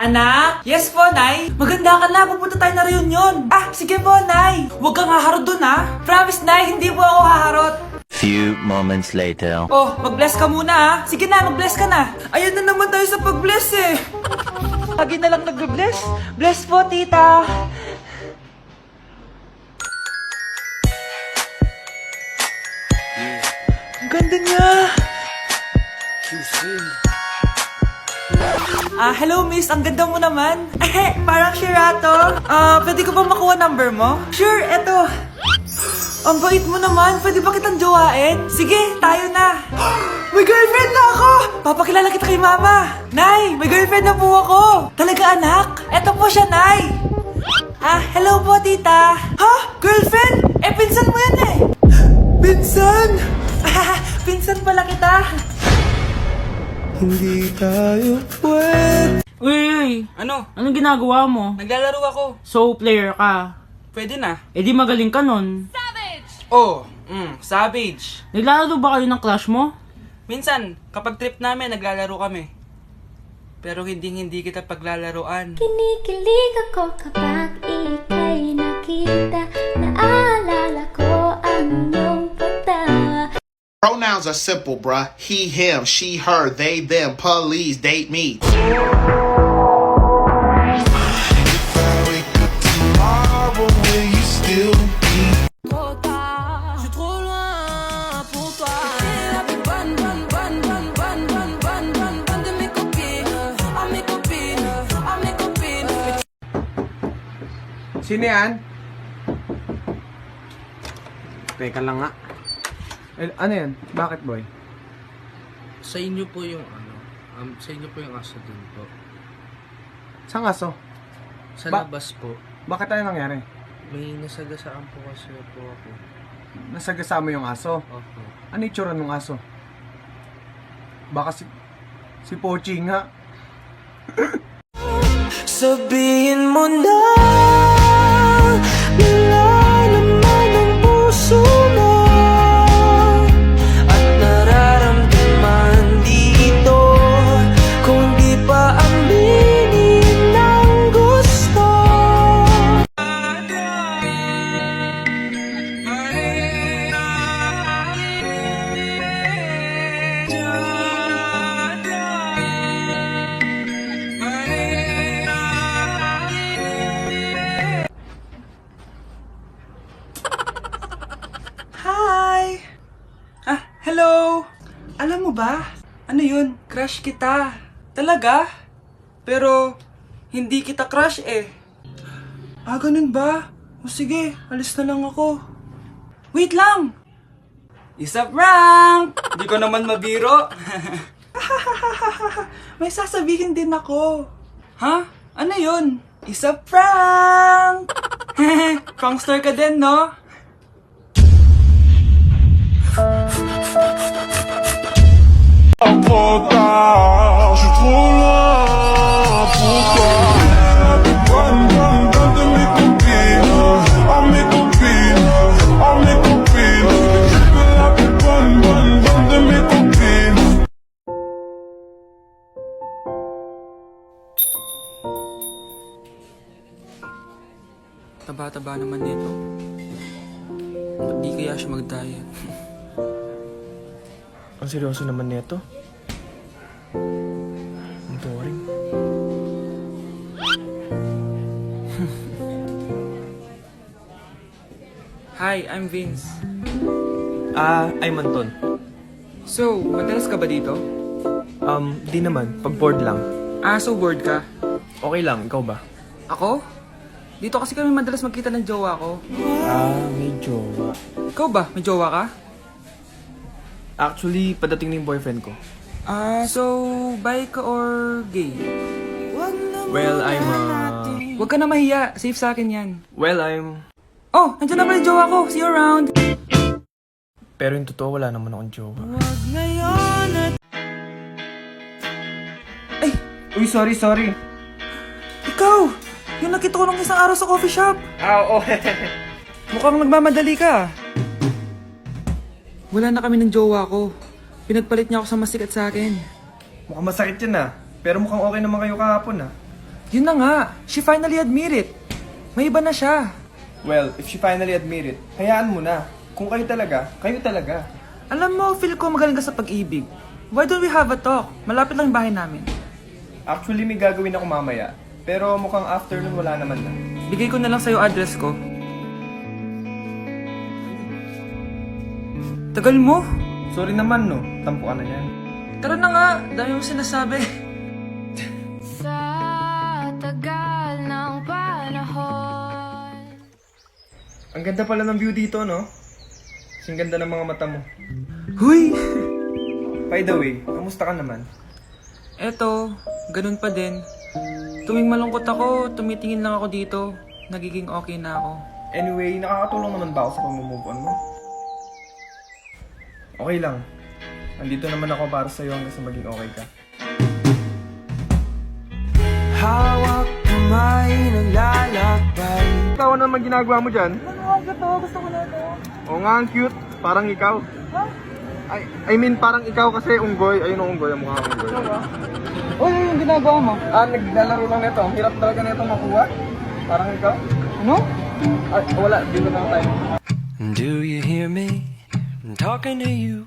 Anak? Yes po, Nay. Maganda ka na, pupunta tayo na reunion. Sige po, Nay. Huwag kang haharot dun, ha? Promise, Nay, hindi po ako haharot. Few moments later. Oh, mag-bless ka muna, ha? Sige na, mag-bless ka na. Ayan na naman tayo sa pag-bless, eh. Lagi na lang nag-bless. Bless po, tita. Ang ganda niya. Hello miss, ang ganda mo naman. Parang Shirato. Pwede ko ba makuha number mo? Sure, eto. Ang bait mo naman, pwede ba kitang jowain? Sige, tayo na. May girlfriend na ako! Papakilala kita kay mama. Nay, may girlfriend na po ako. Talaga anak? Eto po siya, Nay. Hello po tita. Ha? Girlfriend? Pinsan mo yan eh. Pinsan? Pinsan pala kita. Hindi tayo pwede. Uy, Ano? anong ginagawa mo? Naglalaro ako. So, player ka. Pwede na. Eh di magaling ka nun. Oh, savage. Naglalaro ba kayo ng Clash mo? Minsan, kapag trip namin, naglalaro kami. Pero hindi kita paglalaroan. Kinikilig ako kapag ika'y nakita. Naalala ko ang iyong pagtawa. Pronouns are simple, bruh. He, him, she, her, they, them. Please date me. Sino yan? Teka lang nga. Ano yan? Bakit, boy? Sa inyo po yung sa inyo po yung aso din po. Saan aso? Sa Ba- labas po, Bakit tayo nangyari? may nasagasaan po kasi po ako. Nasagasama yung aso. Opo. Ano itsura ng aso? Baka si Pochi nga. Sabihin mo na nilalaman ang puso mo at nararamdaman dito kung di pa aminin ng gusto. Hi! Hello! Alam mo ba? Ano yun? Crush kita. Talaga? Pero, hindi kita crush eh. Ganun ba? O sige, alis na lang ako. Wait lang! Isa prank! Di ko naman mabiro. May sasabihin din ako. Ha? Ano yun? Isa prank! Prankster ka din, no? Taba-taba naman nito. Ba't di kaya siya mag-diet? Ang seryoso naman nito. Ang boring. Hi, I'm Vince. I'm Anton. So, madalas ka ba dito? Di naman. Pag bored lang. So bored ka? Okay lang, ikaw ba? Ako? Dito kasi kami madalas magkita ng jowa ko. May jowa. Ikaw ba? May jowa ka? Actually, padating na yung boyfriend ko. So, bi ka or gay? Well, Huwag ka na mahiya. Safe sa akin yan. Oh, nandiyan na pala yung jowa ko. See you around. Pero yung totoo, wala naman akong jowa. Ay, Uy, sorry. ikaw! Yung nakita ko nung isang araw sa coffee shop. Oo. Mukhang nagmamadali ka. Wala na kami ng jowa ko. Pinagpalit niya ako sa mas sikat sa akin. Mukhang masakit yan ah. Pero mukhang okay naman kayo kahapon ah. Yun na nga, she finally admit it. May iba na siya. Well, if she finally admit it, hayaan mo na. Kung kayo talaga, kayo talaga. Alam mo, feel ko magaling ka sa pag-ibig. Why don't we have a talk? Malapit lang yung bahay namin. Actually, may gagawin ako mamaya. Pero mukhang afternoon wala naman na. Bigay ko na lang sa'yo address ko. Tagal mo. Sorry naman no, tampo ka na yan. Tara na nga, dami mong sinasabi. Sa tagal ng panahon. Ang ganda pala ng view dito, no? Kasing ganda ng mga mata mo. Huy! By the way, kamusta ka naman? Eto, ganun pa din. Tuwing malungkot ako, tumitingin lang ako dito. Nagiging okay na ako. Anyway, nakakatulong naman ba ako sa pag-move on mo? Okay lang. Nandito naman ako para sa'yo hanggang sa maging okay ka. Hawak kamay, naglalakbay. Ikaw, ano naman ginagawa mo dyan? Ano to? Gusto ko na to. Oo nga, ang cute. Parang ikaw. I mean, parang ikaw kasi unggoy. Ayun ang unggoy, ang mukha ng unggoy. Uy, yung ginagawa mo? Naglalaro lang nito. Ang hirap talaga nito makuha. Parang ikaw. Ano? Ay, wala. Dito na tayo. Do you hear me? I'm talking to you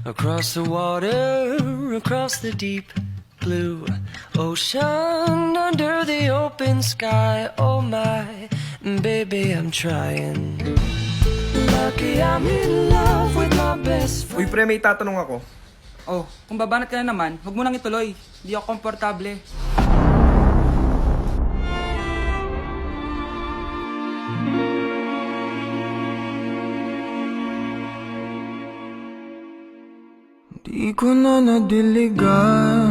across the water, across the deep blue ocean, under the open sky. Oh my, baby, I'm trying. Lucky I'm in love with my best friend. Uy, pre, may tatanong ako. Oh, kung babanat ka na naman, huwag mo nang ituloy. Hindi ako komportable. Di ko na nadiligan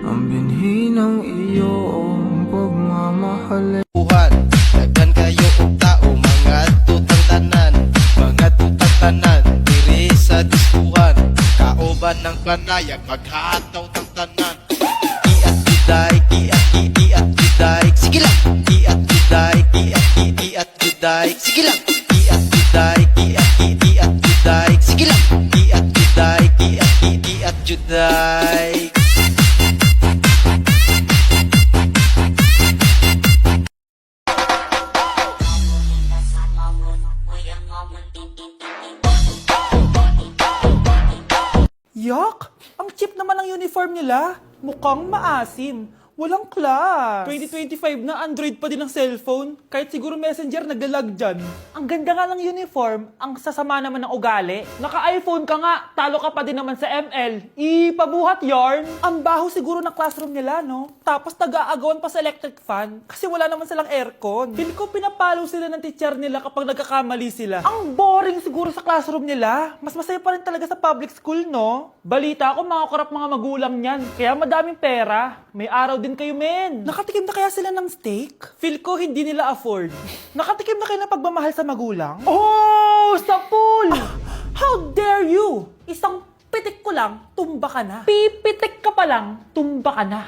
ang binhi ng iyong pagmamahal. Buhat, daghan kayo og tao, mga tutang tanan, mga tutang tanan, diri sa diskuhan, kaoban ng panayag, maghataw tang tanan. Iat juday, iat juday, sige lang. Iat juday, iat juday, sige lang. Iat juday, iat juday, sige lang. Iat juday, iat juday. Yak! Ang cheap naman ng uniform nila. Mukhang maasim. Walang class. 2025 na, Android pa din ang cellphone. Kahit siguro Messenger naglalag dyan. Ang ganda nga ng uniform, ang sasama naman ng ugali. Naka-iPhone ka nga, talo ka pa din naman sa ML. Ipabuhat yarn. Ang baho siguro ng classroom nila, no? Tapos nag-aagawan pa sa electric fan kasi wala naman silang aircon. Feel ko pinapalo sila ng teacher nila kapag nagkakamali sila. Ang boring siguro sa classroom nila. Mas masaya pa rin talaga sa public school, no? Balita ko, mga korap mga magulang niyan. Kaya madaming pera. May araw din kayo, men. Nakatikim na kaya sila ng steak? Feel ko hindi nila afford. Nakatikim na kayo ng pagmamahal sa magulang? Oh, sa pool! How dare you? Isang pitik ko lang, tumba ka na. Pipitik ka pa lang, tumba ka na.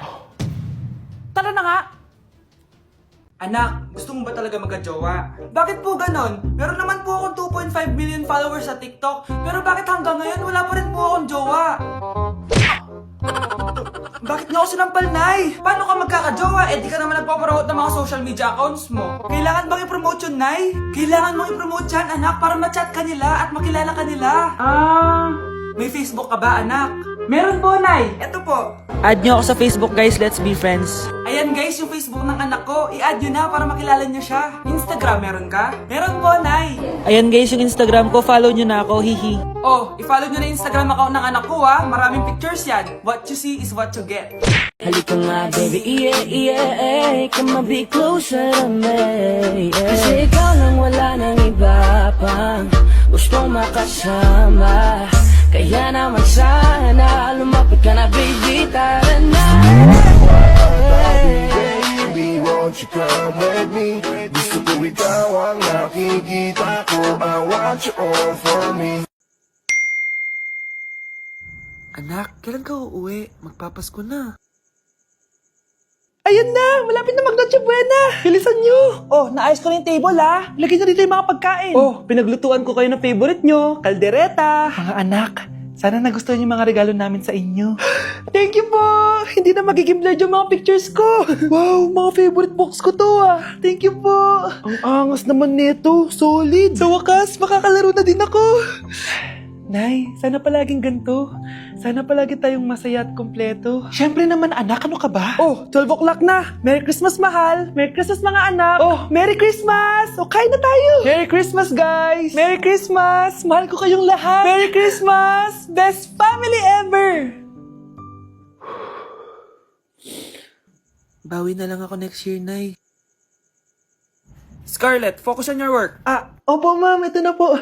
Tara na nga. Anak, gusto mo ba talaga magka-jowa? Bakit po ganon? Meron naman po akong 2.5 million followers sa TikTok. Pero bakit hanggang ngayon wala pa rin po akong jowa? Bakit nga ako sinampal, Nay? Paano ka magkaka-jowa? Eh di ka naman nagpapromote ng mga social media accounts mo. Kailangan bang i-promote yun, Nay? Kailangan mong i-promote yan, anak, para ma-chat ka nila at makilala ka nila. May Facebook ka ba, anak? Meron po, Nay. Eto po. Add nyo ako sa Facebook, guys. Let's be friends. Ayan, guys, yung Facebook ng anak ko. I-add nyo na para makilala nyo siya. Instagram, meron ka? Meron po, Nay. Ayan, guys, yung Instagram ko. Follow nyo na ako. Hihi. Oh, i-follow nyo na yung Instagram account ng anak ko, ha. Maraming pictures yan. What you see is what you get. Halika nga baby, come on be closer to me, Kasi ikaw lang wala nang iba pang gustong makasama. Kaya naman sana lumapit ka na baby, tara na. Baby, won't you come with me? Gusto ko ikaw ang nakikita ko. I want you all for me. Anak, kailan ka uuwi? Magpapasko na. Ayun na! Malapit na mag-Noche Buena! Bilisan nyo! Oh, naayos ko na yung table, ha? Lagyan nyo dito yung mga pagkain. Oh, pinaglutuan ko kayo ng favorite nyo. Kaldereta. Mga anak, Sana nagustuhan yung mga regalo namin sa inyo. Thank you po! Hindi na magiging blurred yung mga pictures ko. Wow, mga favorite box ko to ah. Thank you po. Ang angas naman nito. Solid. Sa wakas, makakalaro na din ako. Nay, sana palaging ganito. Sana palagi tayong masaya at kumpleto. Siyempre naman anak, ano ka ba? Oh, 12 o'clock na. Merry Christmas mahal. Merry Christmas mga anak. Oh, Merry Christmas. O, kain na tayo. Merry Christmas guys. Merry Christmas. Mahal ko kayong lahat. Merry Christmas. Best family ever. Bawi na lang ako next year, Nay. Scarlett, focus on your work. Opo ma'am, ito na po.